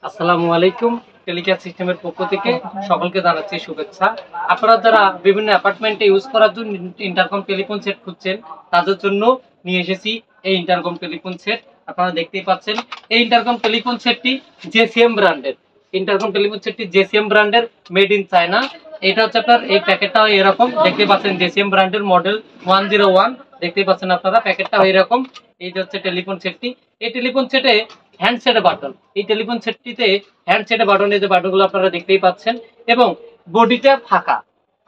আসসালামু আলাইকুম। টেলিক্যাশ সিস্টেমের পক্ষ থেকে সকলকে জানাচ্ছি শুভেচ্ছা। আপনারা যারা বিভিন্ন অ্যাপার্টমেন্টে ইউজ করার জন্য ইন্টারকম টেলিফোন সেট খুঁজছেন, তাদের জন্য নিয়ে এসেছি এই ইন্টারকম টেলিফোন সেট। আপনারা দেখতেই পাচ্ছেন এই ইন্টারকম টেলিফোন সেটটি জেসিএম ব্র্যান্ডের। ইন্টারকম টেলিফোন সেটটি জেসিএম ব্র্যান্ডের, মেড ইন চায়না। এটা হচ্ছে আপনার এই প্যাকেটটা এরকম দেখতে পাচ্ছেন, জেসিএম ব্র্যান্ডের মডেল 101। দেখতে পাচ্ছেন আপনারা প্যাকেটটা এরকম। এই যে হচ্ছে টেলিফোন সেটটি। এই টেলিফোন সেটে হ্যান্ডসেট বাটন, এই টেলিফোন সেটটিতে হ্যান্ডসেট বাটন, এই যে বাটনগুলো আপনারা দেখতেই পাচ্ছেন, এবং বডিটা ফাঁকা।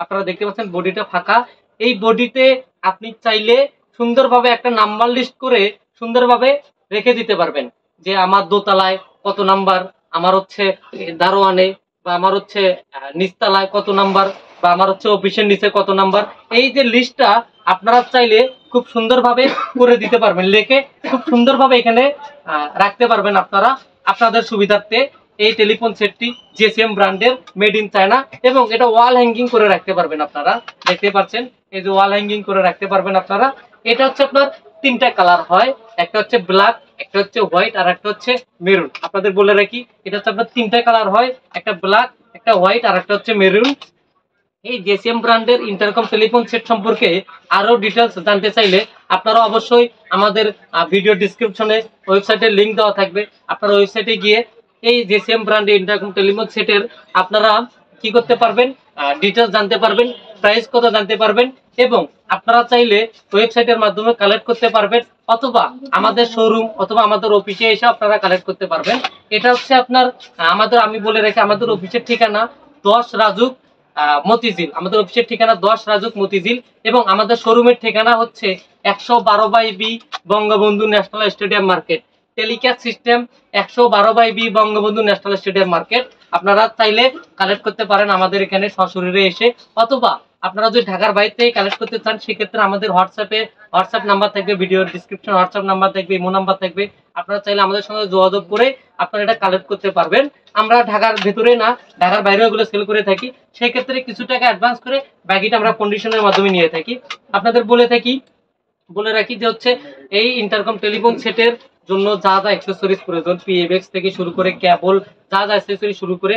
আপনারা দেখতে পাচ্ছেন বডিটা ফাঁকা। এই বডিতে আপনি চাইলে সুন্দরভাবে একটা নাম্বার লিস্ট করে সুন্দরভাবে রেখে দিতে পারবেন, যে আমার দোতলায় কত নাম্বার, আমার হচ্ছে দারোয়ানে, বা আমার হচ্ছে নিচতলায় কত নাম্বার, বা আমার হচ্ছে অফিসের নিচে কত নাম্বার। এই যে লিস্টটা আপনারা চাইলে খুব সুন্দরভাবে করে দিতে পারবেন, লেখে খুব সুন্দরভাবে এখানে রাখতে পারবেন আপনারা আপনাদের সুবিধার্থে। এই টেলিফোন সেটটি জেসিএম ব্র্যান্ডের, মেড ইন চায়না, এবং এটা ওয়াল হ্যাঙ্গিং করে রাখতে পারবেন। আপনারা দেখতে পাচ্ছেন এই যে ওয়াল হ্যাঙ্গিং করে রাখতে পারবেন আপনারা। এটা হচ্ছে আপনার তিনটা কালার হয়, একটা হচ্ছে ব্ল্যাক, একটা হচ্ছে হোয়াইট, আর একটা হচ্ছে মেরুন। আপনাদের বলে রাখি, এটা হচ্ছে আপনার তিনটা কালার হয়, একটা ব্ল্যাক, একটা হোয়াইট, আর একটা হচ্ছে মেরুন। এই জেসিএম ব্র্যান্ডের ইন্টারকম টেলিফোন সেট সম্পর্কে আরো ডিটেলস জানতে চাইলে আপনারা অবশ্যই আমাদের ভিডিও ডিসক্রিপশনে ওয়েবসাইটের লিংক দেওয়া থাকবে। আপনারা ওয়েবসাইটে গিয়ে এই জেসিএম ব্র্যান্ডের ইন্টারকম টেলিফোন সেটের আপনারা কি করতে পারবেন, ডিটেলস জানতে পারবেন, প্রাইস কত জানতে পারবেন, এবং আপনারা চাইলে ওয়েবসাইটের মাধ্যমে কালেক্ট করতে পারবেন, অথবা আমাদের শোরুম অথবা আমাদের অফিসে এসে আপনারা কালেক্ট করতে পারবেন। এটা হচ্ছে আপনার আমি বলে রাখি, আমাদের অফিসের ঠিকানা 10 রাজুক মতিঝিল। আমাদের অফিসের ঠিকানা 10 রাজুক মতিঝিল, এবং আমাদের শোরুমের ঠিকানা হচ্ছে 112/B Bangabandhu national stadium market. Telecash system 112/B Bangabandhu national stadium market. আপনারা চাইলে কালেক্ট করতে পারেন আমাদের এখানে সশরীরে এসে, অথবা আপনারা যদি ঢাকার বাইরে থেকে কালেক্ট করতে চান, সেক্ষেত্রে আমাদের হোয়াটসঅ্যাপ নাম্বার থাকবে, ভিডিওর ডিসক্রিপশন হোয়াটসঅ্যাপ নাম্বার থাকবে, ইমো নাম্বার থাকবে। আপনারা চাইলে আমাদের সঙ্গে যোগাযোগ করে আপনারা এটা কালেক্ট করতে পারবেন। আমরা ঢাকার ভেতরে না, ঢাকার বাইরেও এগুলো সেল করে থাকি। সেই ক্ষেত্রে কিছু টাকা অ্যাডভান্স করে বাকিটা আমরা কন্ডিশনের মাধ্যমে নিয়ে থাকি। আপনাদের বলে রাখি যে হচ্ছে এই ইন্টারকম টেলিফোন সেটের জন্য যা যা অ্যাক্সেসরিজ প্রয়োজন, পিএবএক্স থেকে শুরু করে কেবল, যা যা অ্যাক্সেসরি শুরু করে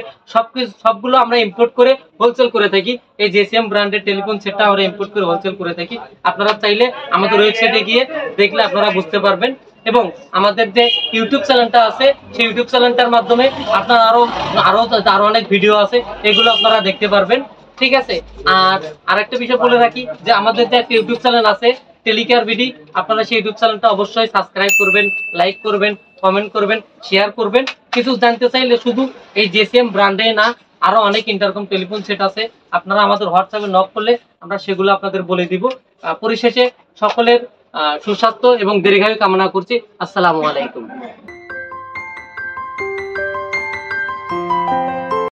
সবগুলো আমরা ইম্পোর্ট করে হোলসেল করে থাকি। এই জেসিএম ব্র্যান্ডের টেলিফোন সেটটা আমরা ইম্পোর্ট করে হোলসেল করে থাকি। আপনারা চাইলে আমাদের ওয়েবসাইটে গিয়ে দেখলে আপনারা বুঝতে পারবেন, এবং আমাদের যে ইউটিউব চ্যানেলটা আছে, সেই ইউটিউব চ্যানেলটার মাধ্যমে আপনার আরো অনেক ভিডিও আছে, এগুলো আপনারা দেখতে পারবেন। ঠিক আছে। আর আরেকটা বিষয় বলে রাখি, যে আমাদের যে একটা ইউটিউব চ্যানেল আছে টেলিকেয়ার বিডি, আপনারা সেই ইউটিউব চ্যানেলটা অবশ্যই সাবস্ক্রাইব করবেন, লাইক করবেন, কমেন্ট করবেন, শেয়ার করবেন। কিছু জানতে চাইলে শুধু এই জেসিএম ব্র্যান্ডে না, আরো অনেক ইন্টারকম টেলিফোন সেট আছে, আপনারা আমাদের হোয়াটসঅ্যাপে নক করলে আমরা সেগুলো আপনাদের বলে দিব। পরিশেষে সকলের সুস্বাস্থ্য এবং দীর্ঘায়ু কামনা করছি। আসসালামু আলাইকুম।